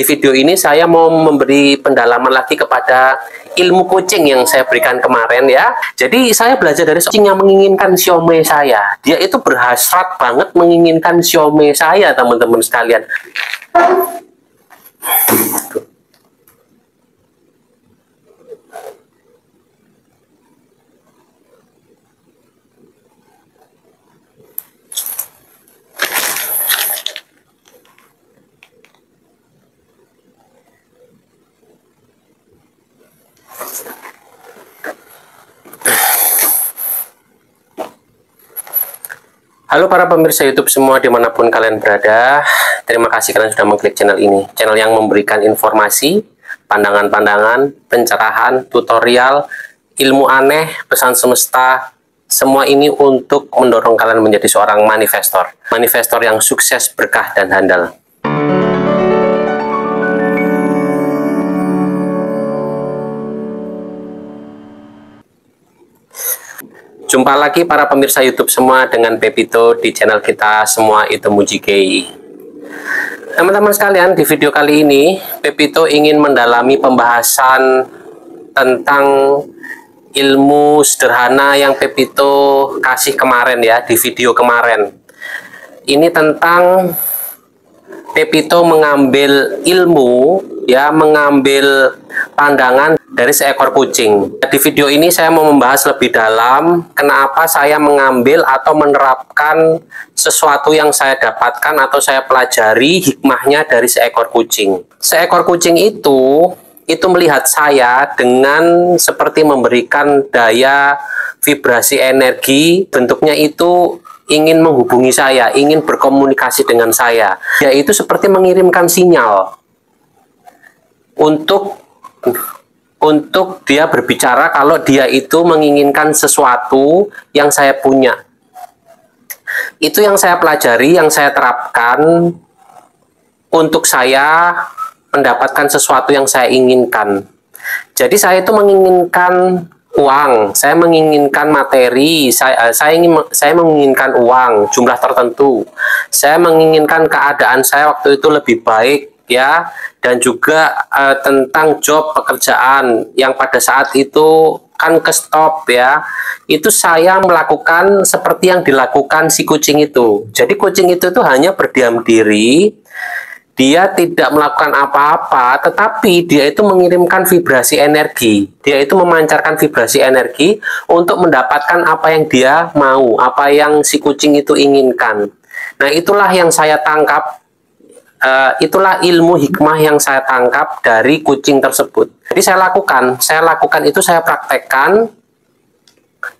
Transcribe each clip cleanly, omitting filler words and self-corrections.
Di video ini saya mau memberi pendalaman lagi kepada ilmu coaching yang saya berikan kemarin ya. Jadi saya belajar dari coaching yang menginginkan siomay saya. Dia itu berhasrat banget menginginkan siomay saya, teman-teman sekalian. Halo para pemirsa YouTube semua dimanapun kalian berada. Terima kasih kalian sudah mengklik channel ini. Channel yang memberikan informasi, pandangan-pandangan, pencerahan, tutorial, ilmu aneh, pesan semesta. Semua ini untuk mendorong kalian menjadi seorang manifestor. Manifestor yang sukses, berkah, dan handal. Jumpa lagi para pemirsa YouTube semua dengan Pepito di channel kita semua itu Mujikei. Teman-teman sekalian, di video kali ini Pepito ingin mendalami pembahasan tentang ilmu sederhana yang Pepito kasih kemarin ya, di video kemarin. Ini tentang Pepito mengambil ilmu ya, mengambil pandangan dari seekor kucing. Di video ini saya mau membahas lebih dalam kenapa saya mengambil atau menerapkan sesuatu yang saya dapatkan atau saya pelajari hikmahnya dari seekor kucing. Seekor kucing itu melihat saya dengan seperti memberikan daya vibrasi energi, bentuknya itu ingin menghubungi saya, ingin berkomunikasi dengan saya. Yaitu seperti mengirimkan sinyal untuk dia berbicara kalau dia itu menginginkan sesuatu yang saya punya. Itu yang saya pelajari, yang saya terapkan untuk saya mendapatkan sesuatu yang saya inginkan. Jadi saya itu menginginkan uang, saya menginginkan materi, saya menginginkan uang jumlah tertentu. Saya menginginkan keadaan saya waktu itu lebih baik ya, dan juga tentang job pekerjaan yang pada saat itu kan ke stop ya. Itu saya melakukan seperti yang dilakukan si kucing itu. Jadi kucing itu tuh hanya berdiam diri, dia tidak melakukan apa-apa, tetapi dia itu mengirimkan vibrasi energi. Dia itu memancarkan vibrasi energi untuk mendapatkan apa yang dia mau, apa yang si kucing itu inginkan. Nah, itulah yang saya tangkap. Itulah ilmu hikmah yang saya tangkap dari kucing tersebut. Jadi saya lakukan itu, saya praktekkan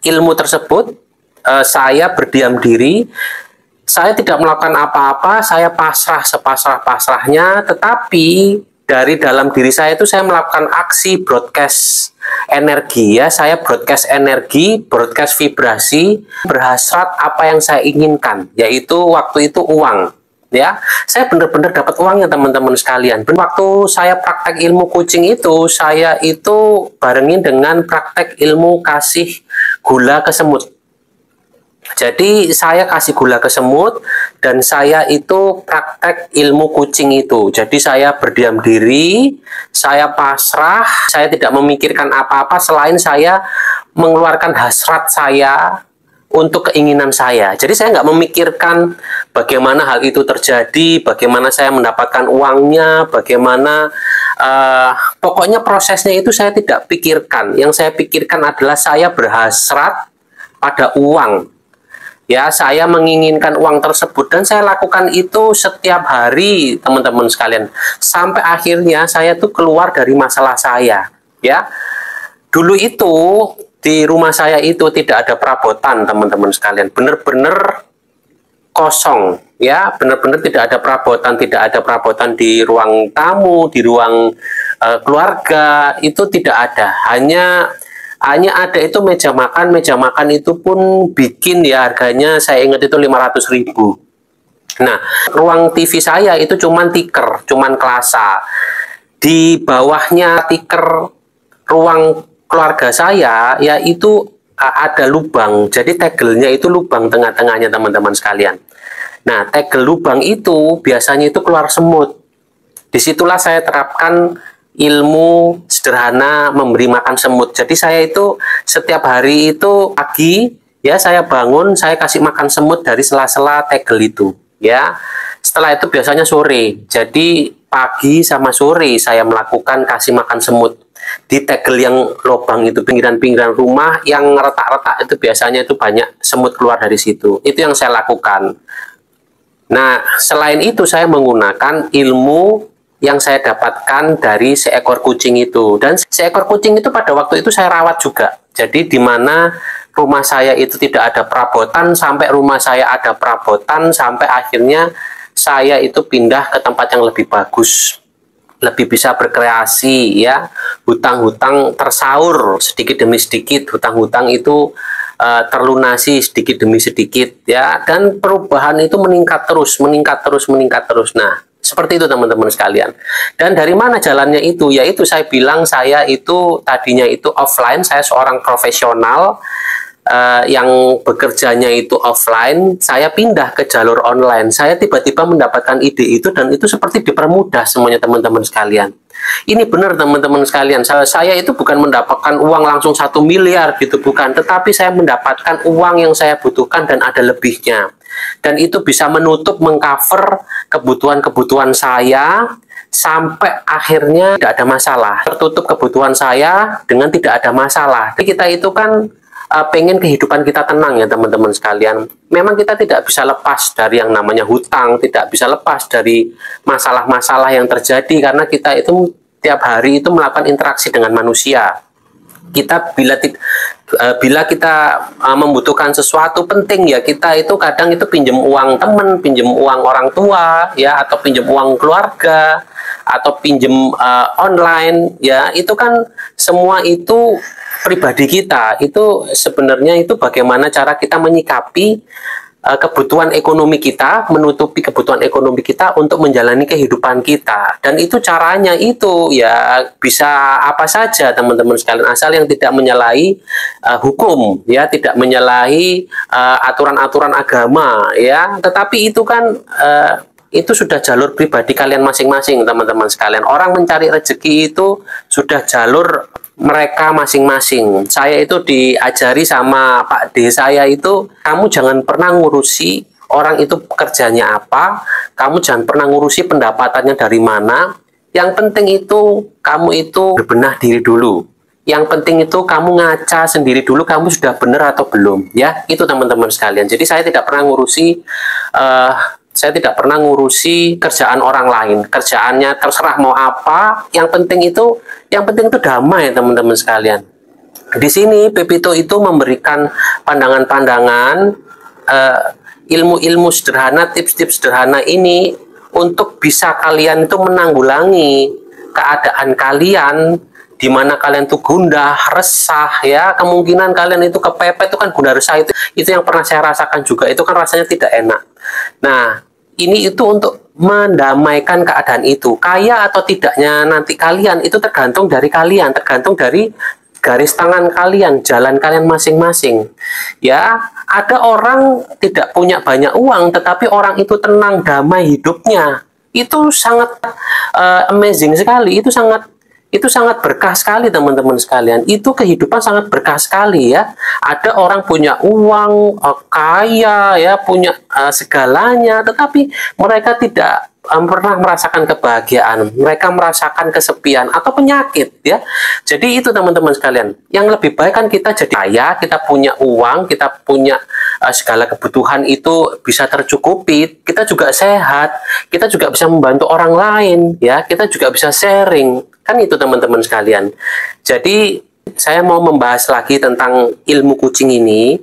ilmu tersebut. Saya berdiam diri, saya tidak melakukan apa-apa, saya pasrah sepasrah-pasrahnya, tetapi dari dalam diri saya itu saya melakukan aksi broadcast energi ya, saya broadcast energi, broadcast vibrasi, berhasrat apa yang saya inginkan, yaitu waktu itu uang. Ya, saya benar-benar dapat uangnya teman-teman sekalian. Waktu saya praktek ilmu kucing itu, saya itu barengin dengan praktek ilmu kasih gula ke semut. Jadi saya kasih gula ke semut dan saya itu praktek ilmu kucing itu. Jadi saya berdiam diri, saya pasrah, saya tidak memikirkan apa-apa selain saya mengeluarkan hasrat saya untuk keinginan saya. Jadi saya nggak memikirkan bagaimana hal itu terjadi, bagaimana saya mendapatkan uangnya, bagaimana pokoknya prosesnya itu saya tidak pikirkan. Yang saya pikirkan adalah saya berhasrat pada uang. Ya, saya menginginkan uang tersebut dan saya lakukan itu setiap hari, teman-teman sekalian. Sampai akhirnya saya tuh keluar dari masalah saya. Ya, dulu itu di rumah saya itu tidak ada perabotan, teman-teman sekalian. Benar-benar kosong, ya, benar-benar tidak ada perabotan di ruang tamu, di ruang keluarga, itu tidak ada. Hanya ada itu meja makan itu pun bikin ya, harganya saya ingat itu 500.000. Nah, ruang TV saya itu cuman tiker, cuman klasa. Di bawahnya tiker ruang keluarga saya ya itu ada lubang, jadi tegelnya itu lubang tengah-tengahnya teman-teman sekalian. Nah, tegel lubang itu biasanya itu keluar semut Disitulah saya terapkan ilmu sederhana memberi makan semut. Jadi saya itu setiap hari itu pagi ya saya bangun, saya kasih makan semut dari sela-sela tegel itu ya. Setelah itu biasanya sore. Jadi pagi sama sore saya melakukan kasih makan semut di tegel yang lubang itu, pinggiran-pinggiran rumah yang retak-retak itu biasanya itu banyak semut keluar dari situ. Itu yang saya lakukan. Nah, selain itu saya menggunakan ilmu yang saya dapatkan dari seekor kucing itu. Dan seekor kucing itu pada waktu itu saya rawat juga. Jadi di mana rumah saya itu tidak ada perabotan, sampai rumah saya ada perabotan, sampai akhirnya saya itu pindah ke tempat yang lebih bagus, lebih bisa berkreasi ya. Hutang-hutang tersaur sedikit demi sedikit, hutang-hutang itu terlunasi sedikit demi sedikit ya, dan perubahan itu meningkat terus, meningkat terus, meningkat terus. Nah, seperti itu teman-teman sekalian. Dan dari mana jalannya itu? Yaitu saya bilang saya itu tadinya itu offline, saya seorang profesional yang bekerjanya itu offline, saya pindah ke jalur online. Saya tiba-tiba mendapatkan ide itu dan itu seperti dipermudah semuanya teman-teman sekalian. Ini benar teman-teman sekalian, saya itu bukan mendapatkan uang langsung 1 miliar gitu, bukan. Tetapi saya mendapatkan uang yang saya butuhkan dan ada lebihnya. Dan itu bisa menutup, mengcover kebutuhan-kebutuhan saya sampai akhirnya tidak ada masalah. Tertutup kebutuhan saya dengan tidak ada masalah. Jadi kita itu kan pengen kehidupan kita tenang ya teman-teman sekalian. Memang kita tidak bisa lepas dari yang namanya hutang, tidak bisa lepas dari masalah-masalah yang terjadi karena kita itu tiap hari itu melakukan interaksi dengan manusia. Kita bila kita membutuhkan sesuatu penting ya, kita itu kadang itu pinjam uang teman, pinjam uang orang tua ya, atau pinjam uang keluarga, atau pinjam online ya. Itu kan semua itu pribadi kita, itu sebenarnya itu bagaimana cara kita menyikapi kebutuhan ekonomi kita, menutupi kebutuhan ekonomi kita untuk menjalani kehidupan kita. Dan itu caranya itu ya bisa apa saja teman-teman sekalian, asal yang tidak menyalahi hukum ya, tidak menyalahi aturan-aturan agama ya. Tetapi itu kan itu sudah jalur pribadi kalian masing-masing teman-teman sekalian. Orang mencari rezeki itu sudah jalur mereka masing-masing. Saya itu diajari sama Pak D saya itu, kamu jangan pernah ngurusi orang itu pekerjaannya apa, kamu jangan pernah ngurusi pendapatannya dari mana. Yang penting itu kamu itu berbenah diri dulu. Yang penting itu kamu ngaca sendiri dulu, kamu sudah benar atau belum ya. Itu teman-teman sekalian. Jadi saya tidak pernah ngurusi kerjaan orang lain. Kerjaannya terserah mau apa, yang penting itu damai teman-teman sekalian. Di sini Pepito itu memberikan pandangan-pandangan, ilmu-ilmu sederhana, tips-tips sederhana ini untuk bisa kalian itu menanggulangi keadaan kalian di mana kalian tuh gundah, resah ya, kemungkinan kalian itu kepepet. Itu kan gundah resah itu yang pernah saya rasakan juga, itu kan rasanya tidak enak. Nah, ini itu untuk mendamaikan keadaan itu. Kaya atau tidaknya nanti kalian itu tergantung dari kalian, tergantung dari garis tangan kalian, jalan kalian masing-masing. Ya, ada orang tidak punya banyak uang, tetapi orang itu tenang, damai hidupnya. Itu sangat amazing sekali, itu sangat berkah sekali teman-teman sekalian. Itu kehidupan sangat berkah sekali ya. Ada orang punya uang, kaya ya, punya segalanya, tetapi mereka tidak pernah merasakan kebahagiaan. Mereka merasakan kesepian atau penyakit ya. Jadi itu teman-teman sekalian. Yang lebih baik kan kita jadi kaya, kita punya uang, kita punya segala kebutuhan itu bisa tercukupi, kita juga sehat, kita juga bisa membantu orang lain ya, kita juga bisa sharing. Kan itu teman-teman sekalian. Jadi saya mau membahas lagi tentang ilmu kucing ini,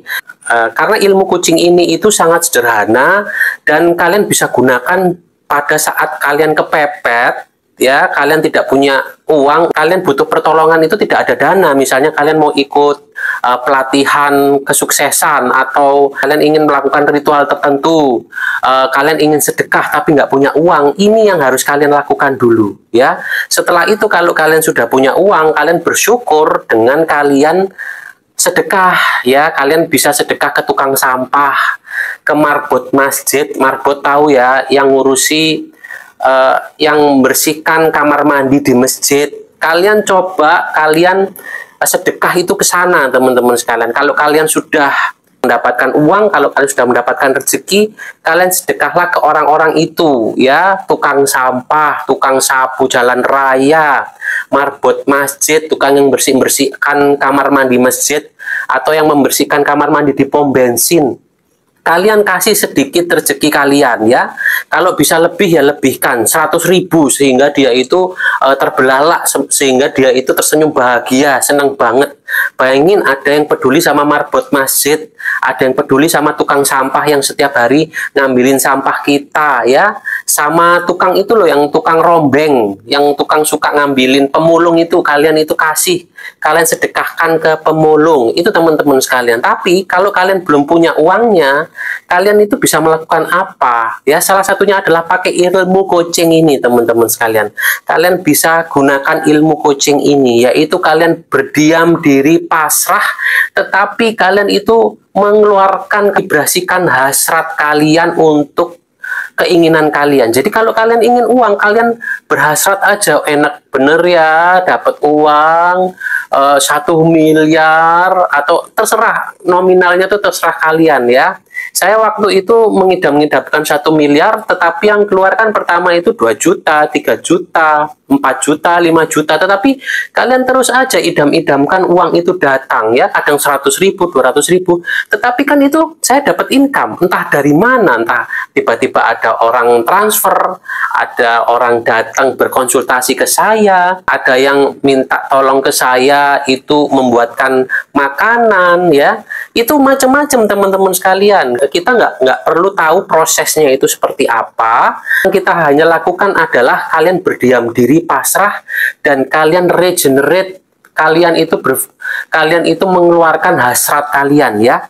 karena ilmu kucing ini itu sangat sederhana dan kalian bisa gunakan pada saat kalian kepepet ya, kalian tidak punya uang, kalian butuh pertolongan, itu tidak ada dana. Misalnya kalian mau ikut pelatihan kesuksesan, atau kalian ingin melakukan ritual tertentu, kalian ingin sedekah tapi nggak punya uang, ini yang harus kalian lakukan dulu ya. Setelah itu kalau kalian sudah punya uang, kalian bersyukur dengan kalian sedekah ya. Kalian bisa sedekah ke tukang sampah, ke marbot masjid. Marbot tahu ya, yang ngurusi yang membersihkan kamar mandi di masjid, kalian coba sedekah itu ke sana, teman-teman sekalian. Kalau kalian sudah mendapatkan uang, kalau kalian sudah mendapatkan rezeki, kalian sedekahlah ke orang-orang itu, ya, tukang sampah, tukang sapu jalan raya, marbot masjid, tukang yang bersihkan kamar mandi masjid, atau yang membersihkan kamar mandi di pom bensin. Kalian kasih sedikit rezeki kalian, ya. Kalau bisa lebih ya lebihkan 100.000 sehingga dia itu terbelalak, sehingga dia itu tersenyum bahagia, senang banget. Bayangin ada yang peduli sama marbot masjid, ada yang peduli sama tukang sampah yang setiap hari ngambilin sampah kita, ya. Sama tukang itu loh, yang tukang rombeng, yang tukang suka ngambilin pemulung itu, kalian itu kasih, kalian sedekahkan ke pemulung itu, teman-teman sekalian. Tapi kalau kalian belum punya uangnya, kalian itu bisa melakukan apa? Ya, salah satunya adalah pakai ilmu coaching ini, teman-teman sekalian. Kalian bisa gunakan ilmu coaching ini, yaitu kalian berdiam diri, pasrah, tetapi kalian itu mengeluarkan, vibrasikan hasrat kalian untuk keinginan kalian. Jadi kalau kalian ingin uang, kalian berhasrat aja, enak bener ya, dapat uang 1 miliar, atau terserah, nominalnya tuh terserah kalian, ya. Saya waktu itu mengidam-idamkan 1 miliar, tetapi yang keluarkan pertama itu 2 juta, 3 juta, 4 juta, 5 juta. Tetapi kalian terus aja idam-idamkan uang itu datang, ya. Kadang 100.000, 200.000. Tetapi kan itu saya dapat income, entah dari mana, entah tiba-tiba ada orang transfer, ada orang datang berkonsultasi ke saya, ada yang minta tolong ke saya itu membuatkan makanan, ya. Itu macam-macam, teman-teman sekalian. Kita nggak perlu tahu prosesnya itu seperti apa. Yang kita hanya lakukan adalah kalian berdiam diri, pasrah, dan kalian regenerate. Kalian itu mengeluarkan hasrat kalian, ya.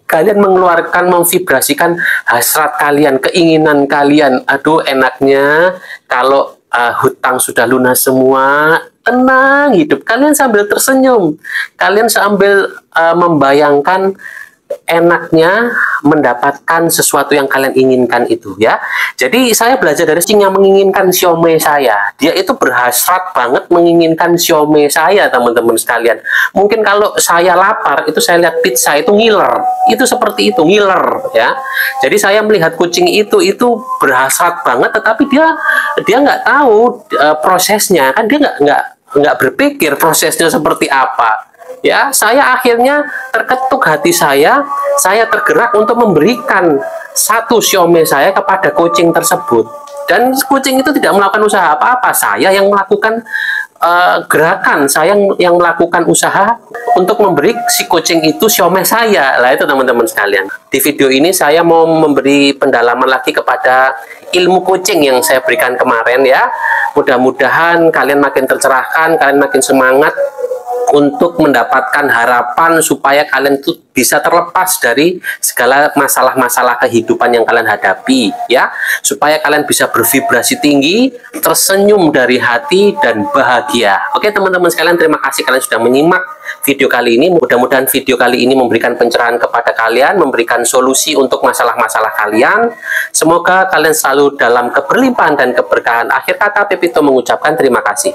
Kalian mengeluarkan, memvibrasikan hasrat kalian, keinginan kalian. Aduh, enaknya kalau hutang sudah lunas semua, tenang hidup. Kalian sambil tersenyum, kalian sambil membayangkan enaknya mendapatkan sesuatu yang kalian inginkan itu, ya. Jadi saya belajar dari Cing yang menginginkan siomay saya. Dia itu berhasrat banget menginginkan siomay saya, teman-teman sekalian. Mungkin kalau saya lapar, itu saya lihat pizza itu ngiler. Itu seperti itu, ngiler, ya. Jadi saya melihat kucing itu berhasrat banget, tetapi dia nggak tahu prosesnya, kan dia nggak berpikir prosesnya seperti apa. Ya, saya akhirnya terketuk hati saya tergerak untuk memberikan 1 siomay saya kepada kucing tersebut. Dan kucing itu tidak melakukan usaha apa-apa, saya yang melakukan gerakan, saya yang melakukan usaha untuk memberi si kucing itu siomay saya. Lah itu, teman-teman sekalian. Di video ini saya mau memberi pendalaman lagi kepada ilmu coaching yang saya berikan kemarin, ya. Mudah-mudahan kalian makin tercerahkan, kalian makin semangat untuk mendapatkan harapan supaya kalian tuh bisa terlepas dari segala masalah-masalah kehidupan yang kalian hadapi, ya. Supaya kalian bisa bervibrasi tinggi, tersenyum dari hati, dan bahagia. Oke, teman-teman sekalian, terima kasih kalian sudah menyimak video kali ini. Mudah-mudahan video kali ini memberikan pencerahan kepada kalian, memberikan solusi untuk masalah-masalah kalian. Semoga kalian selalu dalam keberlimpahan dan keberkahan. Akhir kata, Pepito mengucapkan terima kasih.